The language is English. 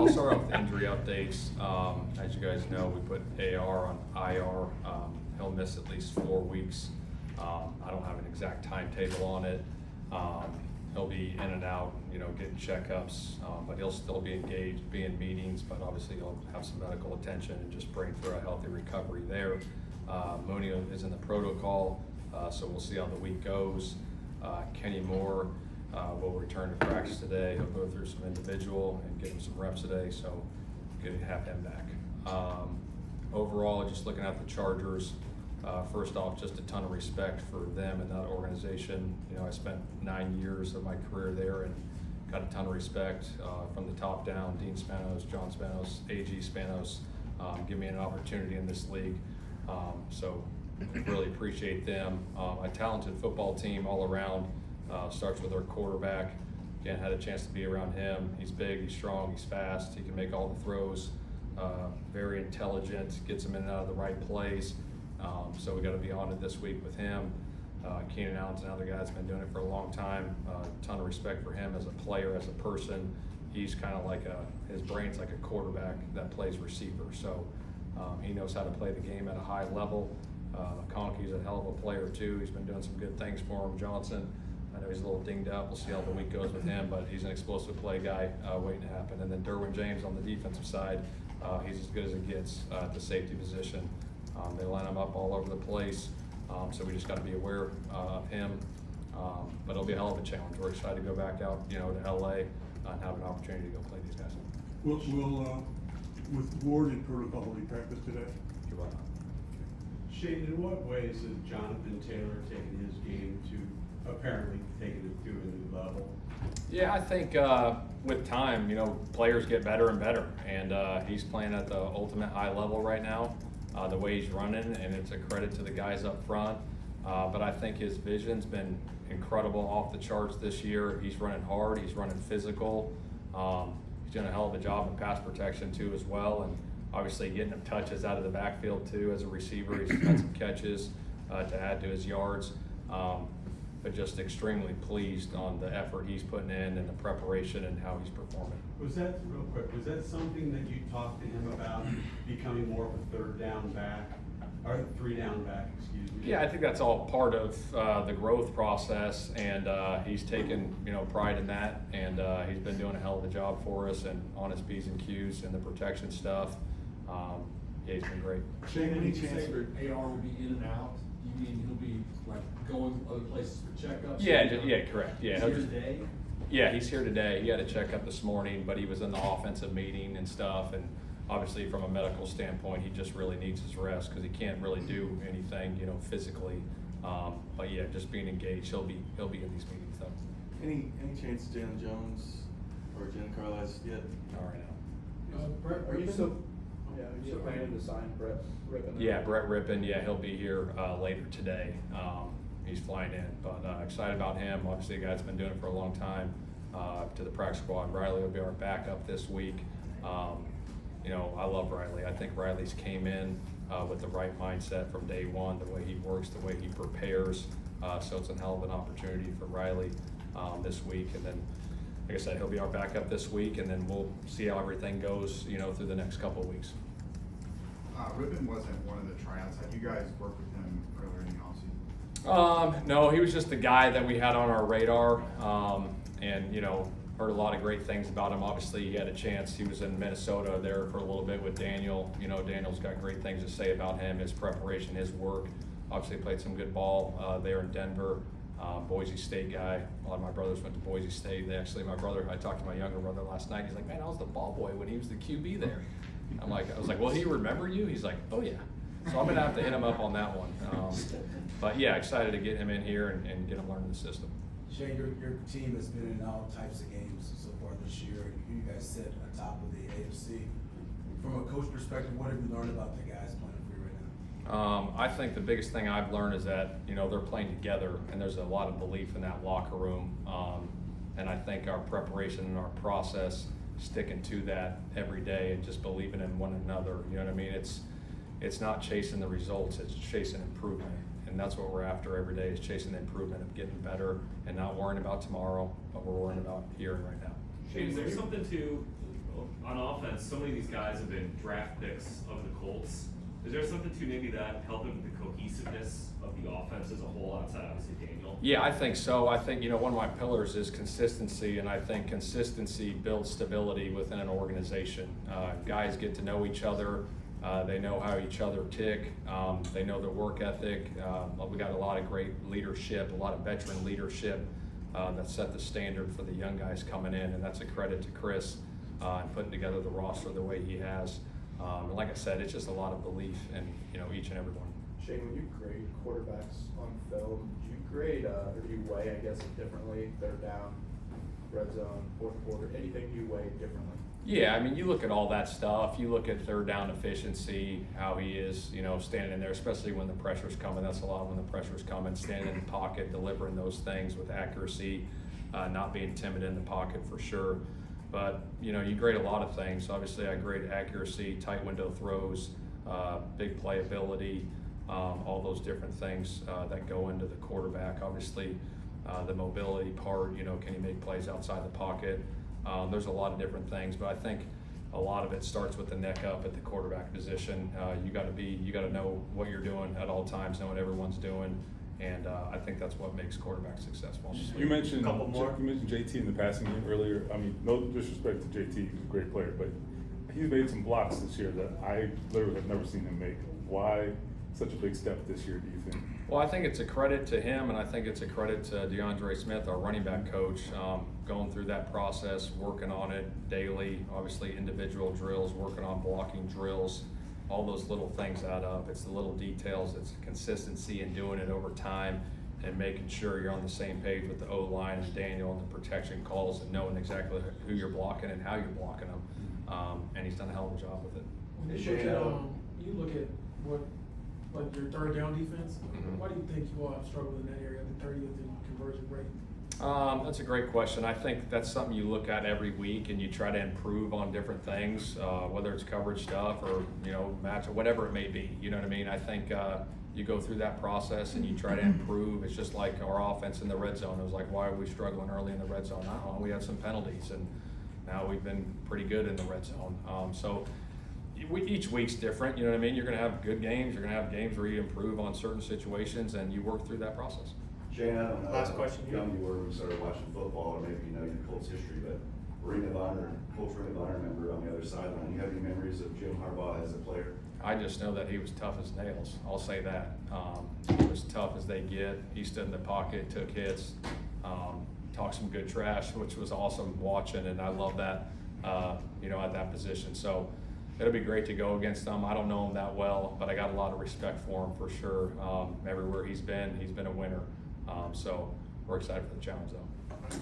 I'll start off with injury updates. As you guys know, we put AR on IR. He'll miss at least 4 weeks. I don't have an exact timetable on it. He'll be in and out, getting checkups, but he'll still be engaged, be in meetings, but obviously he'll have some medical attention and just praying for a healthy recovery there. Mooney is in the protocol, so we'll see how the week goes. Kenny Moore will return to practice today. He'll go through some individual and get him some reps today, so good to have him back. Overall, just looking at the Chargers, first off, just a ton of respect for them and that organization. I spent 9 years of my career there and got a ton of respect from the top down. Dean Spanos, John Spanos, AG Spanos, give me an opportunity in this league. So really appreciate them. A talented football team all around. Starts with our quarterback. Again, had a chance to be around him. He's big, he's strong, he's fast. He can make all the throws. Very intelligent, gets him in and out of the right plays. So we got to be on it this week with him. Keenan Allen's another guy that's been doing it for a long time. Ton of respect for him as a player, as a person. He's kind of like his brain's like a quarterback that plays receiver. So he knows how to play the game at a high level. Conkey's a hell of a player too. He's been doing some good things for him. Johnson, I know he's a little dinged up. We'll see how the week goes with him, but he's an explosive play guy waiting to happen. And then Derwin James on the defensive side, he's as good as it gets at the safety position. They line him up all over the place, so we just got to be aware of him. But it'll be a hell of a challenge. We're excited to go back out, to LA and have an opportunity to go play these guys. With Ward in protocol, will he practice today? You're right. Shane, in what ways has Jonathan Taylor taken his game to apparently taking it to a new level? Yeah, I think with time, players get better and better, and he's playing at the ultimate high level right now. The way he's running, and it's a credit to the guys up front. But I think his vision's been incredible, off the charts this year. He's running hard, he's running physical. He's doing a hell of a job in pass protection too as well, and obviously getting him touches out of the backfield too as a receiver. He's had some catches to add to his yards. But just extremely pleased on the effort he's putting in and the preparation and how he's performing. Was that, real quick, was that something that you talked to him about, becoming more of a third down back, or 3 down back, excuse me? Yeah, I think that's all part of the growth process, and he's taken pride in that, and he's been doing a hell of a job for us and on his P's and Q's and the protection stuff. Yeah, he's been great. Shane, any chance for AR will be in and out? You mean he'll be like going other places for checkups? Yeah, correct. Yeah, He's here today? Yeah, he's here today. He had a checkup this morning, but he was in the offensive meeting and stuff, and obviously from a medical standpoint, he just really needs his rest because he can't really do anything, physically. But yeah, just being engaged, he'll be in these meetings though. Any chance Jalen Jones or Jen Carlisle yet? All right now. Brett, are you still planning to sign Brett Rypien? Yeah, Brett Rypien. Yeah, he'll be here later today. He's flying in, but excited about him. Obviously, a guy that's been doing it for a long time. To the practice squad, Riley will be our backup this week. I love Riley. I think Riley's came in with the right mindset from day one, the way he works, the way he prepares. So it's a hell of an opportunity for Riley this week. And then, like I said, he'll be our backup this week, and then we'll see how everything goes, through the next couple of weeks. Rypien wasn't one of the tryouts. Have you guys worked with him earlier in the offseason? No, he was just the guy that we had on our radar, and heard a lot of great things about him. Obviously, he had a chance. He was in Minnesota there for a little bit with Daniel. Daniel's got great things to say about him, his preparation, his work. Obviously, played some good ball there in Denver. Boise State guy. A lot of my brothers went to Boise State. I talked to my younger brother last night. He's like, man, I was the ball boy when he was the QB there. I was like, well, he remember you? He's like, oh yeah. So I'm gonna have to hit him up on that one. But yeah, excited to get him in here and get him learning the system. Shane, your team has been in all types of games so far this year. You guys sit atop of the AFC. From a coach perspective, what have you learned about the guys playing for you right now? I think the biggest thing I've learned is that they're playing together, and there's a lot of belief in that locker room. And I think our preparation and our process, sticking to that every day and just believing in one another. You know what I mean? It's not chasing the results; it's chasing improvement. And that's what we're after every day, is chasing the improvement of getting better and not worrying about tomorrow, but we're worrying about here and right now. Shane, is there something to, on offense, so many of these guys have been draft picks of the Colts. Is there something to maybe that helping with the cohesiveness of the offense as a whole outside obviously Daniel? Yeah, I think so. I think, one of my pillars is consistency, and I think consistency builds stability within an organization. Guys get to know each other. They know how each other tick. They know their work ethic. We got a lot of great leadership, a lot of veteran leadership that set the standard for the young guys coming in, and that's a credit to Chris and putting together the roster the way he has. And like I said, it's just a lot of belief in each and every one. Shane, when you grade quarterbacks on film, do you grade or do you weigh, I guess, it differently? Third down, red zone, fourth quarter, anything you weigh differently? Yeah, I mean, you look at all that stuff. You look at third down efficiency, how he is, standing in there, especially when the pressure's coming. That's a lot when the pressure's coming, standing in the pocket, delivering those things with accuracy, not being timid in the pocket for sure. But, you grade a lot of things. Obviously, I grade accuracy, tight window throws, big playability, all those different things that go into the quarterback. Obviously, the mobility part, can he make plays outside the pocket? There's a lot of different things, but I think a lot of it starts with the neck up at the quarterback position. You got to know what you're doing at all times, know what everyone's doing, and I think that's what makes quarterbacks successful. You mentioned Couple more. You mentioned JT in the passing game earlier. I mean, no disrespect to JT, he's a great player, but he's made some blocks this year that I literally have never seen him make. Why such a big step this year, do you think? Well, I think it's a credit to him, and I think it's a credit to DeAndre Smith, our running back coach, going through that process, working on it daily, obviously individual drills, working on blocking drills, all those little things add up. It's the little details, it's consistency and doing it over time and making sure you're on the same page with the O-line and Daniel and the protection calls and knowing exactly who you're blocking and how you're blocking them. And he's done a hell of a job with it. When you look at what, like your third down defense, why do you think you all have struggled in that area, the 30th in conversion rate? That's a great question. I think that's something you look at every week and you try to improve on different things, whether it's coverage stuff or, match or whatever it may be. You know what I mean? I think you go through that process and you try to improve. It's just like our offense in the red zone. It was like, why are we struggling early in the red zone? I don't know. We had some penalties and now we've been pretty good in the red zone. So each week's different, you know what I mean? You're going to have good games. You're going to have games where you improve on certain situations and you work through that process. Shane, I don't know Last question how young you were when you started watching football, or maybe you know your Colts history, but Colts Ring of Honor member on the other sideline. You have any memories of Jim Harbaugh as a player? I just know that he was tough as nails. I'll say that. He was tough as they get. He stood in the pocket, took hits, talked some good trash, which was awesome watching, and I love that, at that position. So it'll be great to go against him. I don't know him that well, but I got a lot of respect for him for sure. Everywhere he's been a winner. So we're excited for the challenge, though.